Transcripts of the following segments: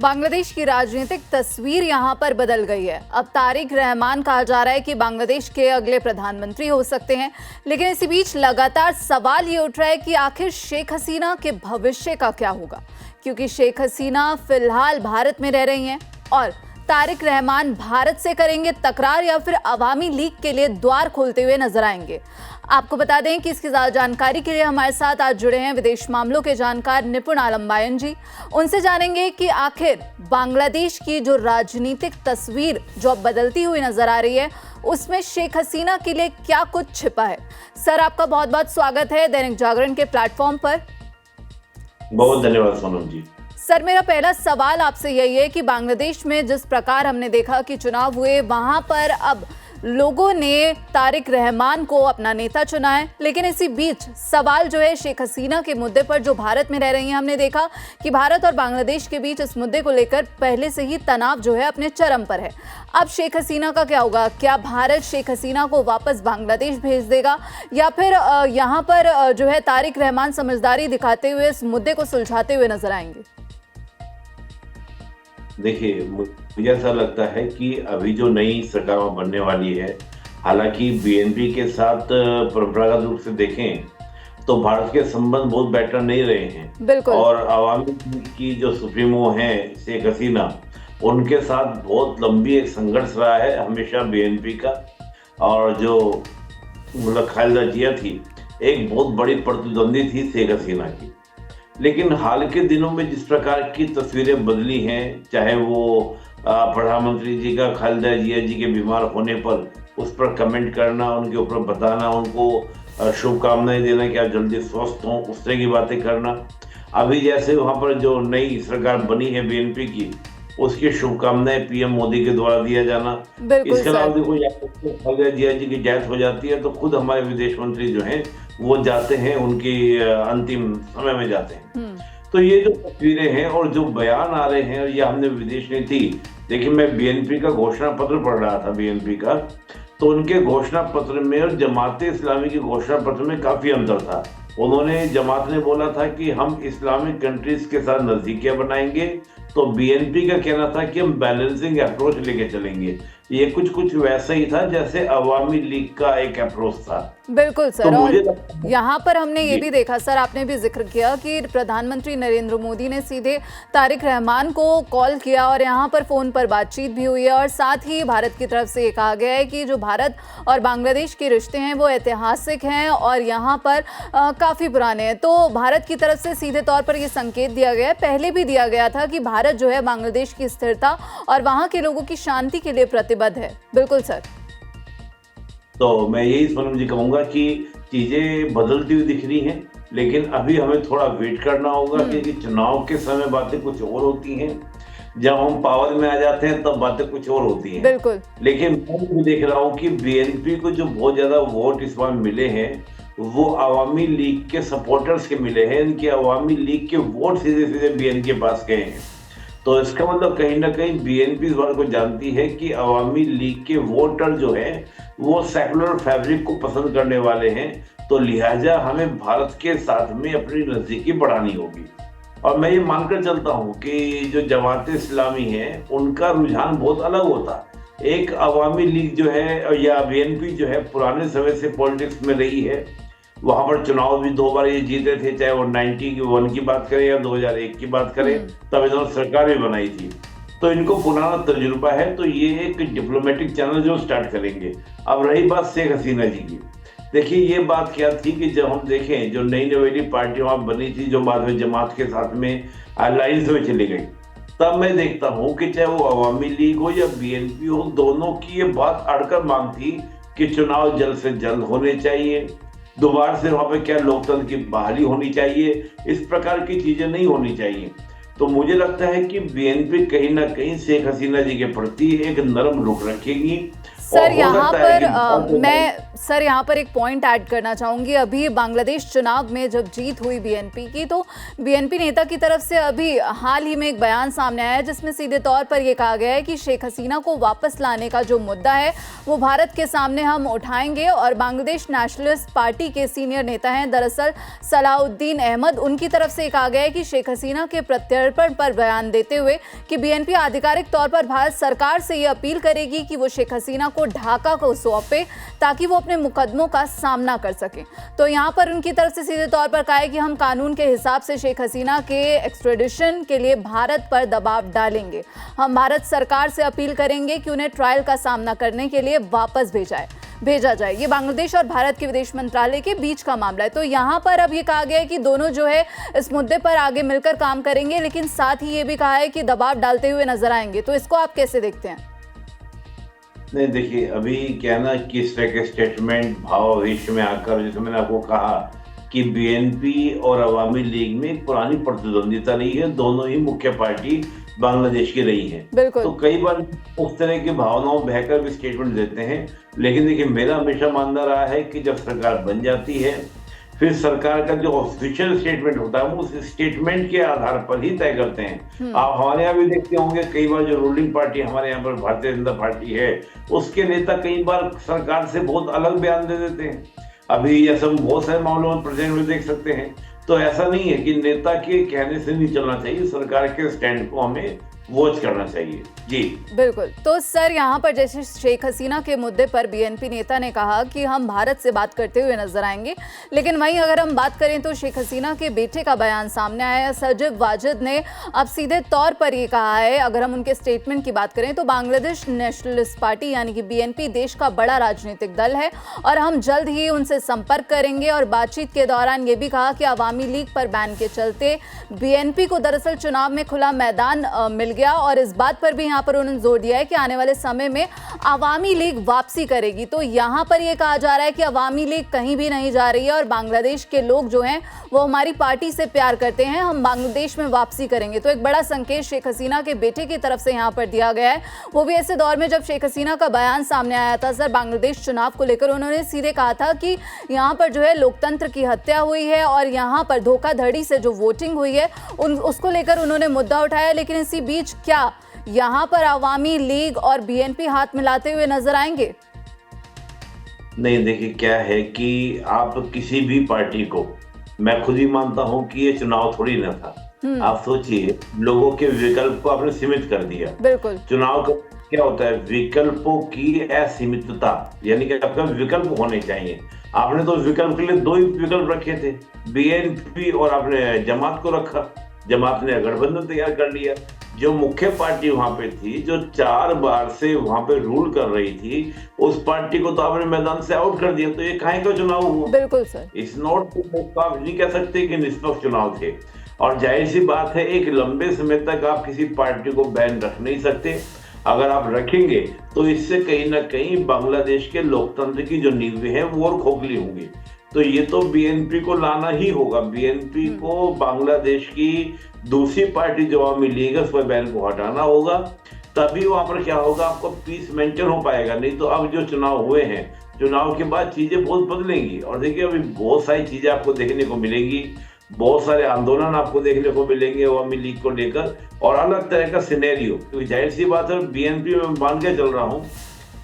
बांग्लादेश की राजनीतिक तस्वीर यहां पर बदल गई है। अब तारिक रहमान कहा जा रहा है कि बांग्लादेश के अगले प्रधानमंत्री हो सकते हैं, लेकिन इसी बीच लगातार सवाल ये उठ रहा है कि आखिर शेख हसीना के भविष्य का क्या होगा, क्योंकि शेख हसीना फिलहाल भारत में रह रही हैं और तारिक रहमान भारत से करेंगे तकरार या फिर अवामी लीग के लिए द्वार खोलते हुए नजर आएंगे। आपको बता दें कि इसकी ज्यादा जानकारी के लिए हमारे साथ आज जुड़े हैं विदेश मामलों के जानकार निपुण आलम बायन जी। उनसे जानेंगे कि आखिर बांग्लादेश की जो राजनीतिक तस्वीर जो अब बदलती हुई नजर आ रही है, उसमें शेख हसीना के लिए क्या कुछ छिपा है। सर, आपका बहुत बहुत स्वागत है दैनिक जागरण के प्लेटफॉर्म पर। बहुत धन्यवाद सोनम जी। सर, मेरा पहला सवाल आपसे यही है कि बांग्लादेश में जिस प्रकार हमने देखा कि चुनाव हुए, वहां पर अब लोगों ने तारिक रहमान को अपना नेता चुना है, लेकिन इसी बीच सवाल जो है शेख हसीना के मुद्दे पर जो भारत में रह रही हैं, हमने देखा कि भारत और बांग्लादेश के बीच इस मुद्दे को लेकर पहले से ही तनाव जो है अपने चरम पर है। अब शेख हसीना का क्या होगा? क्या भारत शेख हसीना को वापस बांग्लादेश भेज देगा या फिर यहाँ पर जो है तारिक रहमान समझदारी दिखाते हुए इस मुद्दे को सुलझाते हुए नजर आएंगे? देखिए, मुझे ऐसा लगता है कि अभी जो नई सरकार बनने वाली है, हालांकि बीएनपी के साथ परंपरागत रूप से देखें तो भारत के संबंध बहुत बेटर नहीं रहे हैं। बिल्कुल। और अवामी लीग की जो सुप्रीमो हैं शेख हसीना, उनके साथ बहुत लंबी एक संघर्ष रहा है हमेशा बीएनपी का। और जो मतलब खालिदा जिया थी, एक बहुत बड़ी प्रतिद्वंदी थी शेख हसीना की। लेकिन हाल के दिनों में जिस प्रकार की तस्वीरें बदली हैं, चाहे वो प्रधानमंत्री जी का खालिदा जिया जी के बीमार होने पर उस पर कमेंट करना, उनके ऊपर बताना, उनको शुभकामनाएं देना कि आप जल्दी स्वस्थ हों, उस तरह की बातें करना। अभी जैसे वहाँ पर जो नई सरकार बनी है बीएनपी की, उसकी शुभकामनाएं पीएम मोदी के द्वारा दिया जाना। इसके अलावा देखो, खालिदा जिया जी की डेथ हो जाती है तो खुद हमारे विदेश मंत्री जो हैं वो जाते हैं, उनकी अंतिम समय में जाते हैं। तो ये जो तस्वीरें हैं और जो बयान आ रहे हैं, और ये हमने विदेश नीति देखिए, मैं बीएनपी का घोषणा पत्र पढ़ रहा था बीएनपी का, तो उनके घोषणा पत्र में और जमात इस्लामी के घोषणा पत्र में काफी अंतर था। उन्होंने, जमात ने बोला था कि हम इस्लामिक कंट्रीज के साथ नजदीकियां बनाएंगे, तो बीएनपी का कहना था कि हम बैलेंसिंग अप्रोच लेके चलेंगे। ये कुछ वैसा ही था जैसे अवामी लीग का एक अप्रोच था। बिल्कुल सर। और यहाँ पर हमने ये भी देखा सर, आपने भी जिक्र किया कि प्रधानमंत्री नरेंद्र मोदी ने सीधे तारिक रहमान को कॉल किया और यहाँ पर फोन पर बातचीत भी हुई है। और साथ ही भारत की तरफ से ये कहा गया है कि जो भारत और बांग्लादेश के रिश्ते हैं वो ऐतिहासिक हैं और यहाँ पर काफ़ी पुराने हैं। तो भारत की तरफ से सीधे तौर पर ये संकेत दिया गया है, पहले भी दिया गया था कि भारत जो है बांग्लादेश की स्थिरता और वहाँ के लोगों की शांति के लिए प्रतिबद्ध है। बिल्कुल सर। तो मैं यही सोनम जी कहूंगा कि चीजें बदलती हुई दिख रही हैं, लेकिन अभी हमें थोड़ा वेट करना होगा, क्योंकि चुनाव के समय बातें कुछ और होती हैं, जब हम पावर में आ जाते हैं तब बातें कुछ और होती हैं। बिल्कुल। लेकिन मैं भी देख रहा हूँ कि बीएनपी को जो बहुत ज्यादा वोट इस बार मिले हैं, वो अवामी लीग के सपोर्टर्स के मिले हैं। इनके अवामी लीग के वोट सीधे सीधे बीएनपी के पास गए हैं। तो इसका मतलब कहीं ना कहीं बीएनपी इस बात को जानती है कि अवामी लीग के वोटर जो है वो सेकुलर फैब्रिक को पसंद करने वाले हैं, तो लिहाजा हमें भारत के साथ में अपनी नजदीकी बढ़ानी होगी। और मैं ये मानकर चलता हूँ कि जो जमात इस्लामी है उनका रुझान बहुत अलग होता है। एक अवामी लीग जो है या बीएनपी जो है पुराने समय से पॉलिटिक्स में रही है, वहां पर चुनाव भी 2 बार ये जीते थे, चाहे वो 91 की बात करें या 2001 की बात करें, तब इन्होंने सरकार भी बनाई थी। तो इनको पुराना तजुर्बा है, तो ये एक डिप्लोमेटिक चैनल जो स्टार्ट करेंगे। अब रही बात शेख हसीना जी की, देखिए ये बात क्या थी कि जब हम देखें जो नई नवेली पार्टी वहां बनी थी, जो बाद में जमात के साथ में अलायंस में चली गई, तब मैं देखता हूँ कि चाहे वो अवामी लीग हो या बीएनपी हो, दोनों की ये बात अड़कर मांग थी कि चुनाव जल्द से जल्द होने चाहिए, दोबारा से वहां पे क्या लोकतंत्र की बहाली होनी चाहिए, इस प्रकार की चीजें नहीं होनी चाहिए। तो मुझे लगता है कि बीएनपी कहीं ना कहीं शेख हसीना जी के प्रति एक नरम रुख रखेगी और सर हो यहाँ सकता है पर कि बहुत लोग- मैं यहाँ पर एक पॉइंट ऐड करना चाहूंगी। अभी बांग्लादेश चुनाव में जब जीत हुई बीएनपी की, तो बीएनपी नेता की तरफ से अभी हाल ही में एक बयान सामने आया है जिसमें सीधे तौर पर यह कहा गया है कि शेख हसीना को वापस लाने का जो मुद्दा है वो भारत के सामने हम उठाएंगे। और बांग्लादेश नेशनलिस्ट पार्टी के सीनियर नेता हैं दरअसल सलाउद्दीन अहमद, उनकी तरफ से कहा गया है कि शेख हसीना के प्रत्यर्पण पर बयान देते हुए कि बीएनपी आधिकारिक तौर पर भारत सरकार से ये अपील करेगी कि वो शेख हसीना को ढाका को सौंपे ताकि वो अपने मुकदमों का सामना कर सकें। तो यहाँ पर उनकी तरफ से सीधे तौर पर कहा है कि हम कानून के हिसाब से शेख हसीना के एक्स्ट्रेडिशन के लिए भारत पर दबाव डालेंगे। हम भारत सरकार से अपील करेंगे कि उन्हें ट्रायल का सामना करने के लिए वापस भेजा जाए। ये बांग्लादेश और भारत के विदेश मंत्रालय के बीच का मामला है। तो यहाँ पर अब ये कहा गया है कि दोनों जो है इस मुद्दे पर आगे मिलकर काम करेंगे, लेकिन साथ ही ये भी कहा है कि दबाव डालते हुए नजर आएंगे। तो इसको आप कैसे देखते हैं? नहीं, देखिए अभी क्या ना, किस तरह के स्टेटमेंट भावावेश में आकर, जैसे मैंने आपको कहा कि बीएनपी और अवामी लीग में एक पुरानी प्रतिद्वंदिता रही है, दोनों ही मुख्य पार्टी बांग्लादेश की रही है। बिल्कुल। तो कई बार उस तरह की भावनाओं बहकर भी स्टेटमेंट देते हैं, लेकिन देखिए मेरा हमेशा मानना रहा है कि जब सरकार बन जाती है फिर सरकार का जो ऑफिशियल स्टेटमेंट होता है वो उस स्टेटमेंट के आधार पर ही तय करते हैं। आप हमारे यहाँ भी देखते होंगे कई बार जो रूलिंग पार्टी हमारे यहाँ पर भारतीय जनता पार्टी है, उसके नेता कई बार सरकार से बहुत अलग बयान दे देते हैं। अभी ऐसा हम बहुत सारे मामलों में प्रेजेंट में देख सकते हैं। तो ऐसा नहीं है कि नेता के कहने से नहीं चलना चाहिए, सरकार के स्टैंड को हमें वॉच करना चाहिए। जी बिल्कुल। तो सर यहाँ पर जैसे शेख हसीना के मुद्दे पर बीएनपी नेता ने कहा कि हम भारत से बात करते हुए नजर आएंगे, लेकिन वहीं अगर हम बात करें तो शेख हसीना के बेटे का बयान सामने आया है। सजिब वाजिद ने अब सीधे तौर पर ये कहा है, अगर हम उनके स्टेटमेंट की बात करें तो बांग्लादेश नेशनलिस्ट पार्टी यानी कि बीएनपी देश का बड़ा राजनीतिक दल है और हम जल्द ही उनसे संपर्क करेंगे। और बातचीत के दौरान ये भी कहा कि अवामी लीग पर बैन के चलते बीएनपी को दरअसल चुनाव में खुला मैदान मिल गया। और इस बात पर भी यहाँ पर उन्होंने जोर दिया है कि आने वाले समय में अवामी लीग वापसी करेगी। तो यहाँ पर यह कहा जा रहा है कि अवामी लीग कहीं भी नहीं जा रही है और बांग्लादेश के लोग जो हैं वो हमारी पार्टी से प्यार करते हैं, हम बांग्लादेश में वापसी करेंगे। तो एक बड़ा संकेत शेख हसीना के बेटे की तरफ से यहाँ पर दिया गया है, वो भी ऐसे दौर में जब शेख हसीना का बयान सामने आया था सर बांग्लादेश चुनाव को लेकर, उन्होंने सीधे कहा था कि यहाँ पर जो है लोकतंत्र की हत्या हुई है और यहाँ पर धोखाधड़ी से जो वोटिंग हुई है उसको लेकर उन्होंने मुद्दा उठाया। लेकिन इसी बीच क्या यहाँ पर अवामी लीग और बीएनपी हाथ मिलाते हुए नजर आएंगे? नहीं, देखिए क्या है कि आप किसी भी पार्टी को, मैं खुद ही मानता हूं कि ये चुनाव थोड़ी ना था। आप सोचिए, लोगों के विकल्प को आपने सीमित कर दिया। बिल्कुल। चुनाव का क्या होता है? विकल्पों की असीमितता, यानी कि आपका विकल्प होने चाहिए। आपने तो विकल्प के लिए 2 ही विकल्प रखे थे, बीएनपी और आपने जमात को रखा। जमात ने गठबंधन तैयार कर लिया। जो मुख्य पार्टी वहां पे थी, जो 4 बार से वहां पे रूल कर रही थी, उस पार्टी को तो आपने मैदान से आउट कर दिया। तो ये काहे का चुनाव हुआ? बिल्कुल सर। इस नोट को आप नहीं कह सकते कि निष्पक्ष चुनाव थे। और जाहिर सी बात है, एक लंबे समय तक आप किसी पार्टी को बैन रख नहीं सकते। अगर आप रखेंगे तो इससे कहीं ना कहीं बांग्लादेश के लोकतंत्र की जो नींवें हैं वो और खोखली होंगी। तो ये तो बीएनपी को लाना ही होगा। बीएनपी को बांग्लादेश की दूसरी पार्टी जो अवामी लीग है, उस पर बैन को हटाना होगा, तभी वहां पर क्या होगा, आपको पीस मेंटेन हो पाएगा। नहीं तो अब जो चुनाव हुए हैं, चुनाव के बाद चीजें बहुत बदलेंगी। और देखिए अभी बहुत सारी चीजें आपको देखने को मिलेंगी, बहुत सारे आंदोलन आपको देखने को मिलेंगे अवामी लीग को लेकर, और अलग तरह का सिनेरियो। क्योंकि जाहिर सी बात है, बीएनपी में मान के चल रहा हूँ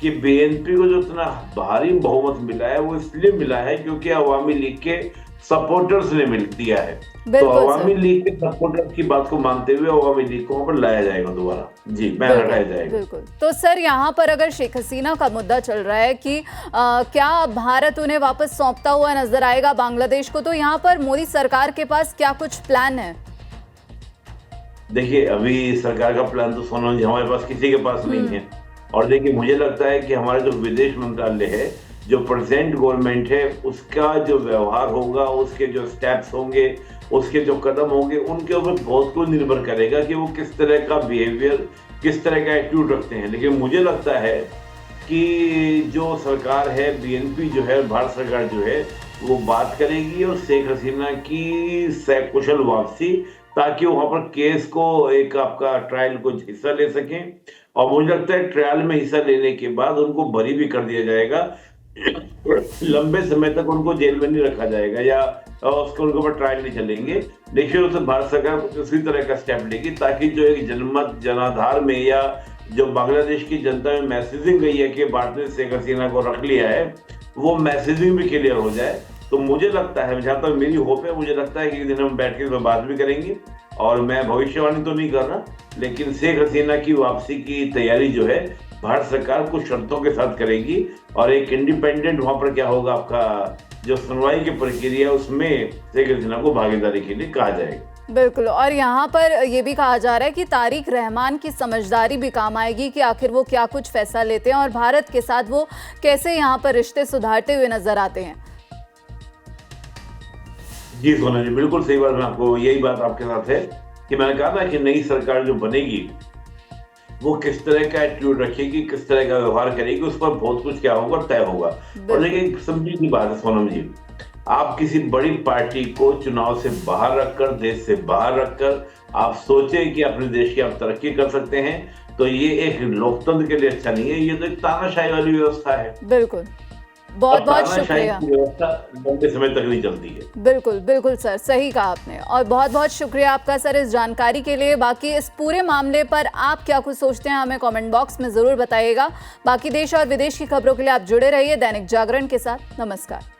कि बीएनपी को जो इतना भारी बहुमत मिला है वो इसलिए मिला है क्योंकि अवामी लीग के सपोर्टर्स ने मिल दिया है। तो अवामी लीग के सपोर्टर्स की बात को मानते हुए अवामी लीग को वहां पर लाया जाएगा दोबारा। जी, बैन हटाया जाएगा। बिल्कुल। तो सर यहाँ पर अगर शेख हसीना का मुद्दा चल रहा है कि क्या भारत उन्हें वापस सौंपता हुआ नजर आएगा बांग्लादेश को, तो यहाँ पर मोदी सरकार के पास क्या कुछ प्लान है? देखिए अभी सरकार का प्लान तो सोनम जी हमारे पास किसी के पास नहीं है। और देखिए मुझे लगता है कि हमारा जो विदेश मंत्रालय है, जो प्रेजेंट गवर्नमेंट है, उसका जो व्यवहार होगा, उसके जो स्टेप्स होंगे, उसके जो कदम होंगे, उनके ऊपर बहुत कुछ निर्भर करेगा कि वो किस तरह का बिहेवियर, किस तरह का एटीट्यूड रखते हैं। लेकिन मुझे लगता है कि जो सरकार है, बीएनपी जो है, भारत सरकार जो है, वो बात करेगी और शेख हसीना की सकुशल वापसी, ताकि वहां पर केस को एक आपका ट्रायल को हिस्सा ले सकें और मुझे लगता है ट्रायल में हिस्सा लेने के बाद उनको बरी भी कर दिया जाएगा। लंबे समय तक उनको जेल में नहीं रखा जाएगा या उसको उनके ऊपर ट्रायल नहीं चलेंगे। निश्चित रूप से भारत सरकार कुछ इसी तरह का स्टेप लेगी ताकि जो एक जनमत जनाधार में या जो बांग्लादेश की जनता में मैसेजिंग गई है कि भारत ने शेख हसीना को रख लिया है, वो मैसेजिंग भी क्लियर हो जाए। तो मुझे लगता है, जहां तक मेरी होप है, मुझे लगता है कि एक दिन हम बैठ के इस पर बात भी करेंगे। और मैं भविष्यवाणी तो नहीं कर रहा, लेकिन शेख हसीना की वापसी की तैयारी जो है भारत सरकार कुछ शर्तों के साथ करेगी और एक इंडिपेंडेंट वहां पर क्या होगा, आपका जो सुनवाई की प्रक्रिया उसमें शेख हसीना को भागीदारी के लिए कहा जाएगा। बिल्कुल, और यहाँ पर ये भी कहा जा रहा है कि तारिक रहमान की समझदारी भी काम आएगी कि आखिर वो क्या कुछ फैसला लेते हैं और भारत के साथ वो कैसे यहाँ पर रिश्ते सुधारते हुए नजर आते हैं। जी सोना जी, बिल्कुल सही बात। मैं आपको यही बात आपके साथ है कि मैंने कहा था कि नई सरकार जो बनेगी वो किस तरह का एटीट्यूड रखेगी, किस तरह का व्यवहार करेगी, उस पर बहुत कुछ क्या होगा तय होगा। और लेकिन समझने की बात है सोनम जी, आप किसी बड़ी पार्टी को चुनाव से बाहर रखकर, देश से बाहर रखकर आप सोचें कि अपने देश की आप तरक्की कर सकते हैं, तो ये एक लोकतंत्र के लिए अच्छा नहीं है। ये तो एक तानाशाही वाली व्यवस्था है। बिल्कुल, बहुत बहुत शुक्रिया। व्यवस्था लंबे समय तक नहीं चलती है। बिल्कुल बिल्कुल सर, सही कहा आपने, और बहुत बहुत शुक्रिया आपका सर इस जानकारी के लिए। बाकी इस पूरे मामले पर आप क्या कुछ सोचते हैं हमें कमेंट बॉक्स में जरूर बताइएगा। बाकी देश और विदेश की खबरों के लिए आप जुड़े रहिए दैनिक जागरण के साथ। नमस्कार।